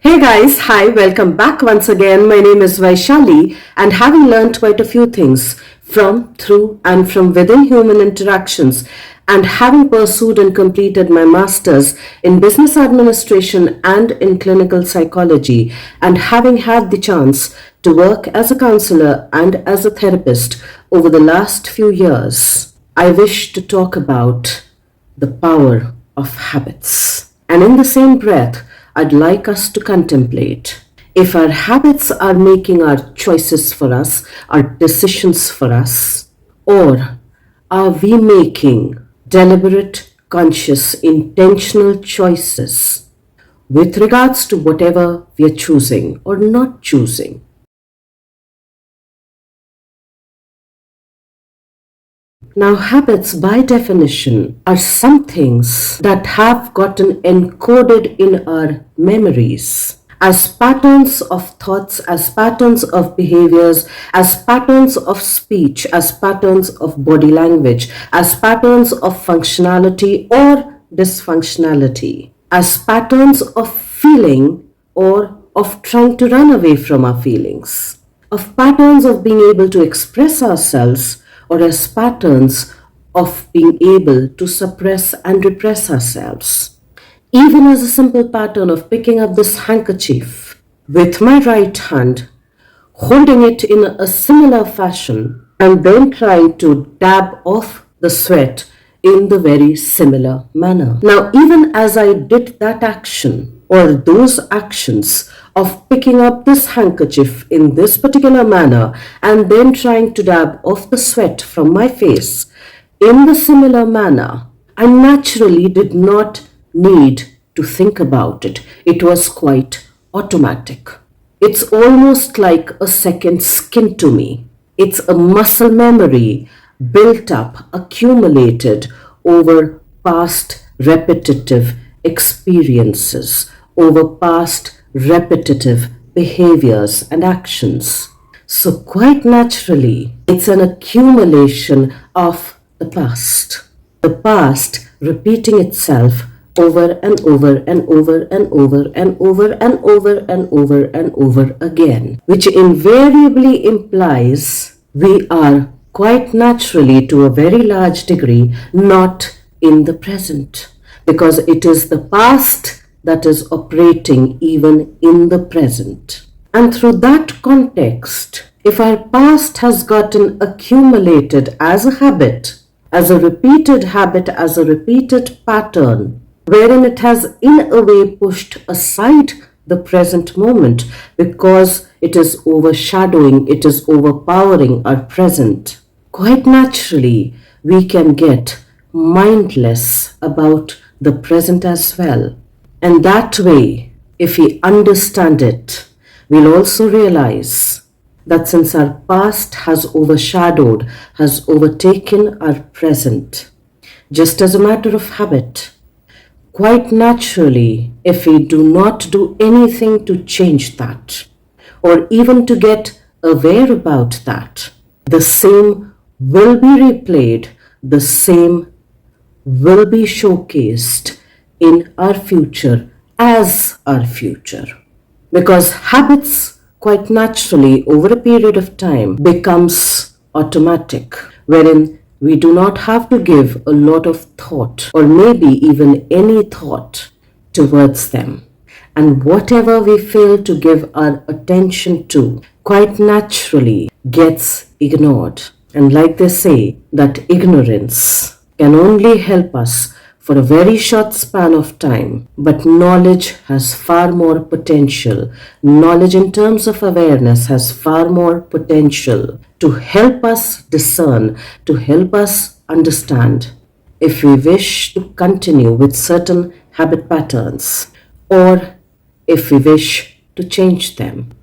Hey guys, hi, welcome back once again. My name is Vaishali, and having learned quite a few things from, through, and from within human interactions, and having pursued and completed my master's in business administration and in clinical psychology, and having had the chance to work as a counselor and as a therapist over the last few years, I wish to talk about the power of habits. And in the same breath, I'd like us to contemplate if our habits are making our choices for us, our decisions for us, or are we making deliberate, conscious, intentional choices with regards to whatever we are choosing or not choosing. Now, habits by definition are some things that have gotten encoded in our memories as patterns of thoughts, as patterns of behaviors, as patterns of speech, as patterns of body language, as patterns of functionality or dysfunctionality, as patterns of feeling or of trying to run away from our feelings, of patterns of being able to express ourselves, or as patterns of being able to suppress and repress ourselves. Even as a simple pattern of picking up this handkerchief with my right hand, holding it in a similar fashion, and then trying to dab off the sweat in the very similar manner. Now, even as I did that action or those actions of picking up this handkerchief in this particular manner and then trying to dab off the sweat from my face in the similar manner, I naturally did not need to think about it. It was quite automatic. It's almost like a second skin to me. It's a muscle memory built up, accumulated over past repetitive experiences, over past repetitive behaviors and actions. So, quite naturally, it's an accumulation of the past repeating itself over and over and over and over and over and over and over and over again, which invariably implies we are quite naturally, to a very large degree, not in the present, because it is the past that is operating even in the present. And through that context, if our past has gotten accumulated as a habit, as a repeated habit, as a repeated pattern, wherein it has in a way pushed aside the present moment because it is overshadowing, it is overpowering our present, quite naturally we can get mindless about the present as well. And that way, if we understand it, we'll also realize that since our past has overshadowed, has overtaken our present, just as a matter of habit, quite naturally, if we do not do anything to change that, or even to get aware about that, the same will be replayed, the same will be showcased in our future as our future. Because habits quite naturally over a period of time becomes automatic, wherein we do not have to give a lot of thought or maybe even any thought towards them. And whatever we fail to give our attention to quite naturally gets ignored. And like they say, that ignorance can only help us for a very short span of time, but knowledge has far more potential. Knowledge in terms of awareness has far more potential to help us discern, to help us understand if we wish to continue with certain habit patterns, or if we wish to change them,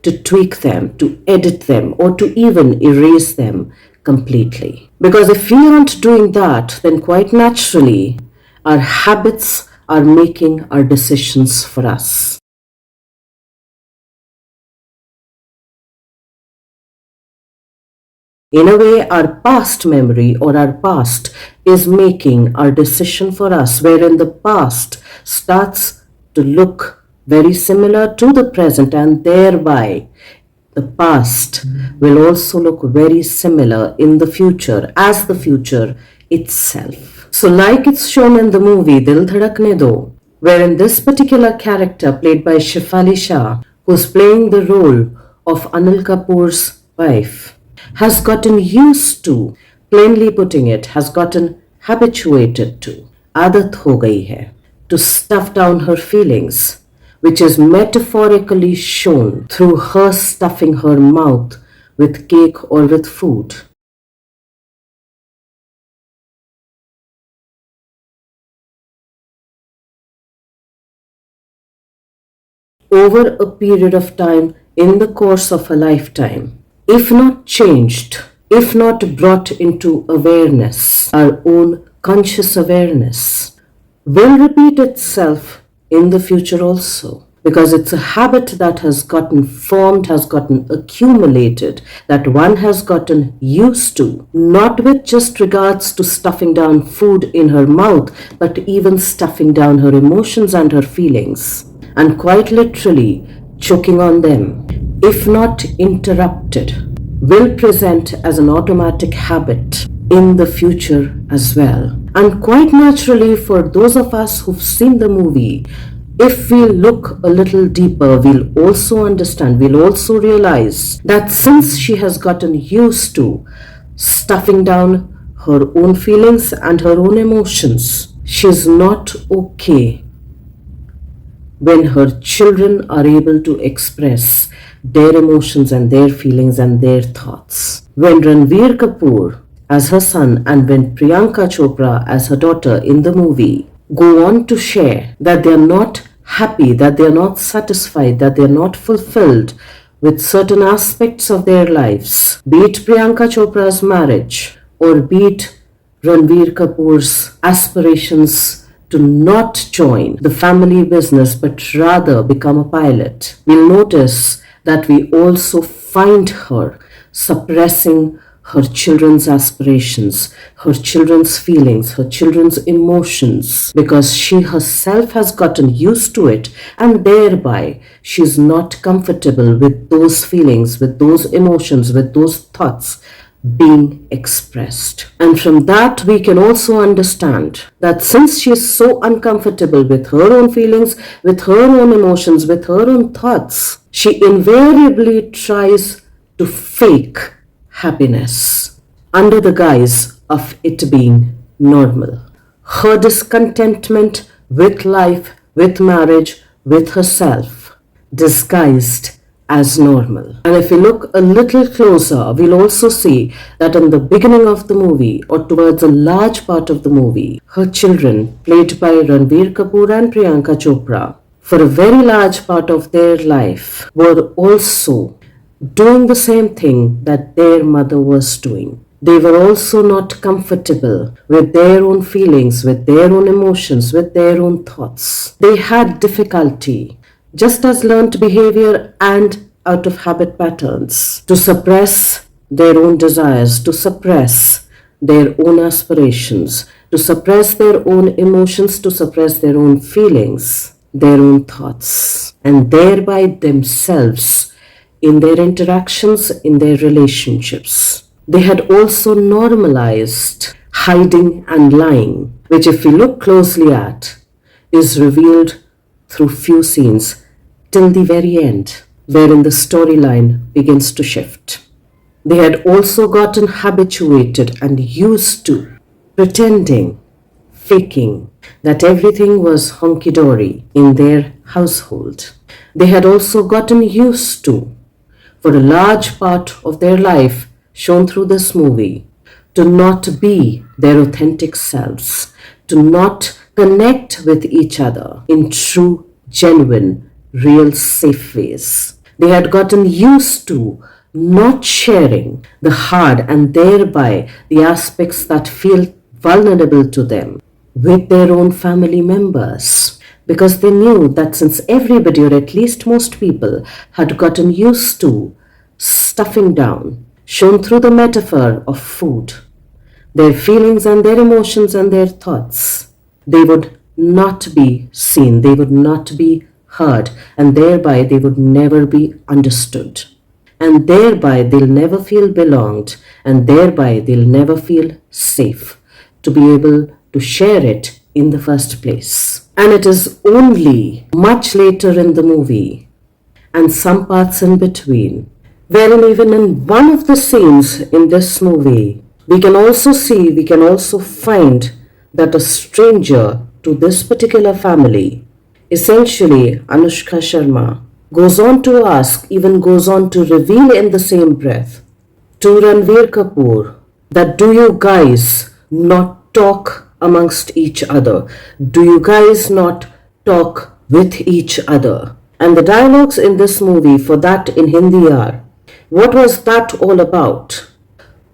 to tweak them, to edit them, or to even erase them completely. Because if we aren't doing that, then quite naturally, our habits are making our decisions for us. In a way, our past memory or our past is making our decision for us, wherein the past starts to look very similar to the present, and thereby the past will also look very similar in the future as the future itself. So, like it's shown in the movie Dil Dhadakne Do, wherein this particular character, played by Shefali Shah, who's playing the role of Anil Kapoor's wife, has gotten used to, plainly putting it, has gotten habituated to, आदत हो गई है, to stuff down her feelings, which is metaphorically shown through her stuffing her mouth with cake or with food. Over a period of time in the course of a lifetime, if not changed, if not brought into awareness, our own conscious awareness, will repeat itself in the future also. Because it's a habit that has gotten formed, has gotten accumulated, that one has gotten used to, not with just regards to stuffing down food in her mouth, but even stuffing down her emotions and her feelings, and quite literally choking on them, if not interrupted, will present as an automatic habit in the future as well. And quite naturally, for those of us who've seen the movie, if we look a little deeper, we'll also understand, we'll also realize that since she has gotten used to stuffing down her own feelings and her own emotions, she's not okay when her children are able to express their emotions and their feelings and their thoughts. When Ranveer Kapoor as her son and when Priyanka Chopra as her daughter in the movie go on to share that they are not happy, that they are not satisfied, that they are not fulfilled with certain aspects of their lives, be it Priyanka Chopra's marriage or be it Ranveer Kapoor's aspirations to not join the family business but rather become a pilot, we'll notice that we also find her suppressing her children's aspirations, her children's feelings, her children's emotions, because she herself has gotten used to it, and thereby she's not comfortable with those feelings, with those emotions, with those thoughts being expressed. And from that, we can also understand that since she is so uncomfortable with her own feelings, with her own emotions, with her own thoughts, she invariably tries to fake happiness under the guise of it being normal. Her discontentment with life, with marriage, with herself, disguised as normal. And if we look a little closer, we'll also see that in the beginning of the movie, or towards a large part of the movie, her children, played by Ranveer Kapoor and Priyanka Chopra, for a very large part of their life, were also doing the same thing that their mother was doing. They were also not comfortable with their own feelings, with their own emotions, with their own thoughts. They had difficulty, just as learned behavior and out of habit patterns, to suppress their own desires, to suppress their own aspirations, to suppress their own emotions, to suppress their own feelings, their own thoughts, and thereby themselves in their interactions, in their relationships. They had also normalized hiding and lying, which, if we look closely at, is revealed through few scenes till the very end, wherein the storyline begins to shift. They had also gotten habituated and used to pretending, faking that everything was honky dory in their household. They had also gotten used to, for a large part of their life, shown through this movie, to not be their authentic selves, to not connect with each other in true, genuine, real, safe ways. They had gotten used to not sharing the hard and thereby the aspects that feel vulnerable to them with their own family members, because they knew that since everybody, or at least most people, had gotten used to stuffing down, shown through the metaphor of food, their feelings and their emotions and their thoughts, they would not be seen, they would not be heard, and thereby they would never be understood. And thereby they'll never feel belonged, and thereby they'll never feel safe to be able to share it in the first place. And it is only much later in the movie and some parts in between, wherein even in one of the scenes in this movie, we can also find that a stranger to this particular family, essentially Anushka Sharma, goes on to reveal in the same breath to Ranveer Kapoor that do you guys not talk amongst each other? Do you guys not talk with each other? And the dialogues in this movie for that in Hindi are, what was that all about?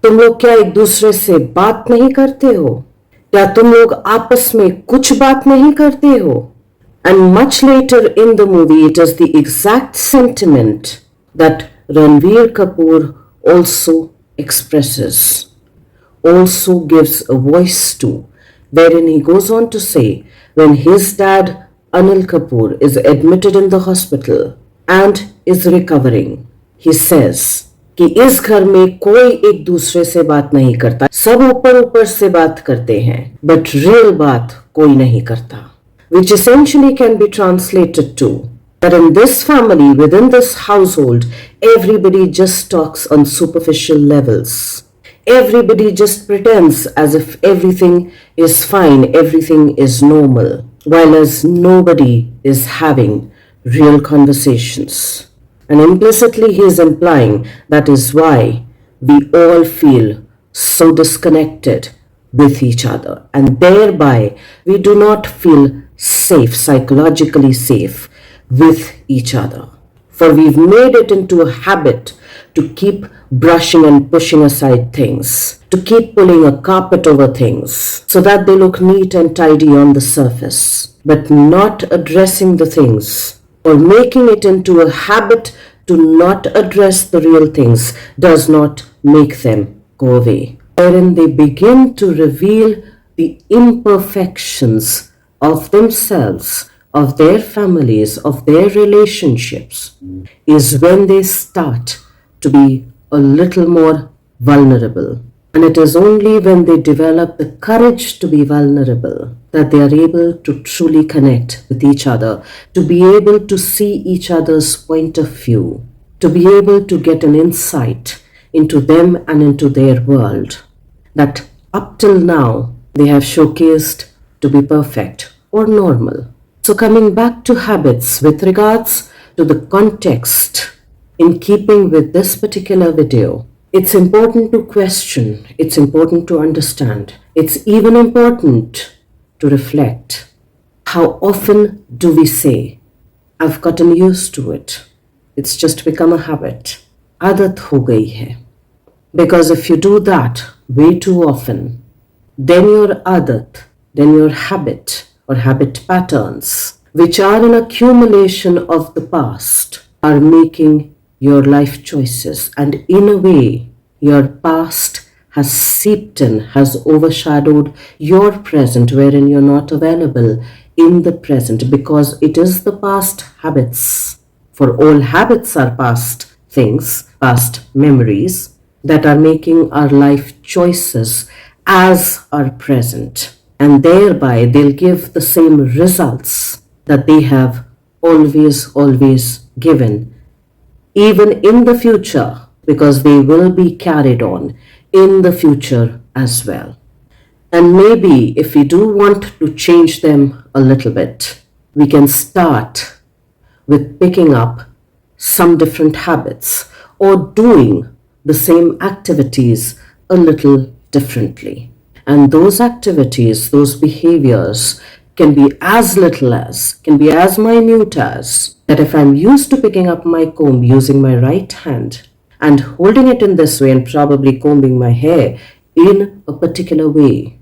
तुम लोग क्या एक दूसरे से बात नहीं करते हो? क्या तुम लोग आपस में कुछ बात नहीं करते हो? And much later in the movie, it is the exact sentiment that Ranveer Kapoor also expresses, also gives a voice to, wherein he goes on to say, when his dad Anil Kapoor is admitted in the hospital and is recovering, he says कि इस घर में कोई एक दूसरे से बात नहीं करता, सब ऊपर ऊपर से बात करते हैं, but real बात कोई नहीं करता. Which essentially can be translated to that in this family, within this household, everybody just talks on superficial levels. Everybody just pretends as if everything is fine, everything is normal, while as nobody is having real conversations. And implicitly he is implying that is why we all feel so disconnected with each other, and thereby we do not feel safe, psychologically safe with each other. For we've made it into a habit to keep brushing and pushing aside things, to keep pulling a carpet over things so that they look neat and tidy on the surface, but not addressing the things or making it into a habit to not address the real things does not make them go away. Wherein they begin to reveal the imperfections of themselves, of their families, of their relationships, is when they start to be a little more vulnerable. And it is only when they develop the courage to be vulnerable that they are able to truly connect with each other, to be able to see each other's point of view, to be able to get an insight into them and into their world that up till now they have showcased to be perfect or normal. So coming back to habits with regards to the context in keeping with this particular video, it's important to question, it's important to understand, it's even important to reflect. How often do we say, I've gotten used to it, it's just become a habit, आदत हो गई है? Because if you do that way too often, then your adat, then your habit or habit patterns, which are an accumulation of the past, are making your life choices. And in a way, your past has seeped in, has overshadowed your present, wherein you're not available in the present because it is the past habits. For all habits are past things, past memories that are making our life choices as our present. And thereby they'll give the same results that they have always given, even in the future, because they will be carried on in the future as well. And maybe if we do want to change them a little bit, we can start with picking up some different habits or doing the same activities a little differently. And those activities, those behaviors can be as little as, can be as minute as that if I'm used to picking up my comb using my right hand and holding it in this way and probably combing my hair in a particular way,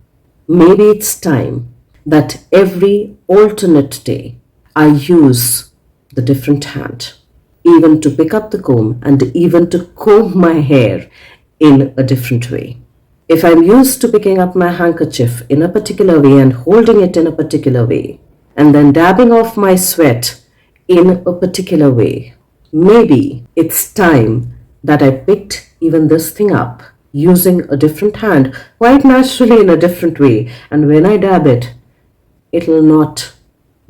maybe it's time that every alternate day I use the different hand, even to pick up the comb and even to comb my hair in a different way. If I'm used to picking up my handkerchief in a particular way and holding it in a particular way, and then dabbing off my sweat in a particular way. Maybe it's time that I picked even this thing up using a different hand, quite naturally in a different way, and when I dab it, it'll not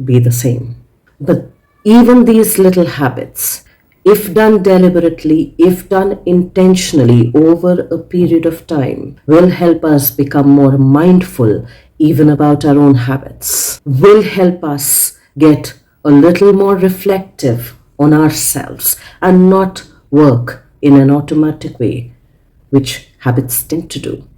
be the same. But even these little habits, if done deliberately, if done intentionally over a period of time, will help us become more mindful even about our own habits, will help us get a little more reflective on ourselves and not work in an automatic way, which habits tend to do,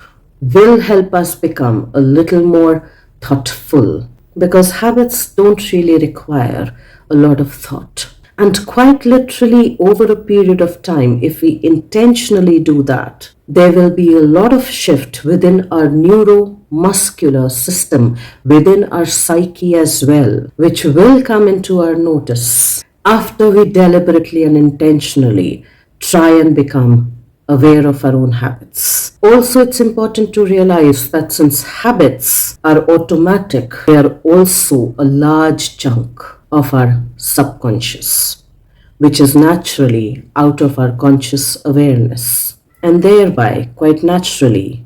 will help us become a little more thoughtful because habits don't really require a lot of thought. And quite literally, over a period of time, if we intentionally do that, there will be a lot of shift within our neuromuscular system, within our psyche as well, which will come into our notice after we deliberately and intentionally try and become aware of our own habits. Also, it's important to realize that since habits are automatic, they are also a large chunk of our subconscious, which is naturally out of our conscious awareness. And thereby, quite naturally,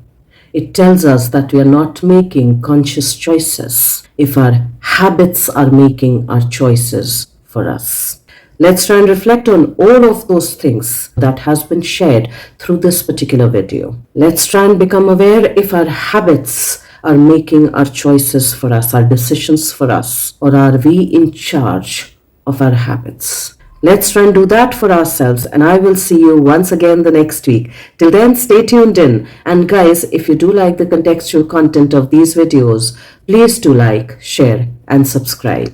it tells us that we are not making conscious choices if our habits are making our choices for us. Let's try and reflect on all of those things that has been shared through this particular video. Let's try and become aware if our habits are making our choices for us, our decisions for us, or are we in charge of our habits? Let's try and do that for ourselves, and I will see you once again the next week. Till then, stay tuned in. And guys, if you do like the contextual content of these videos, please do like, share, and subscribe.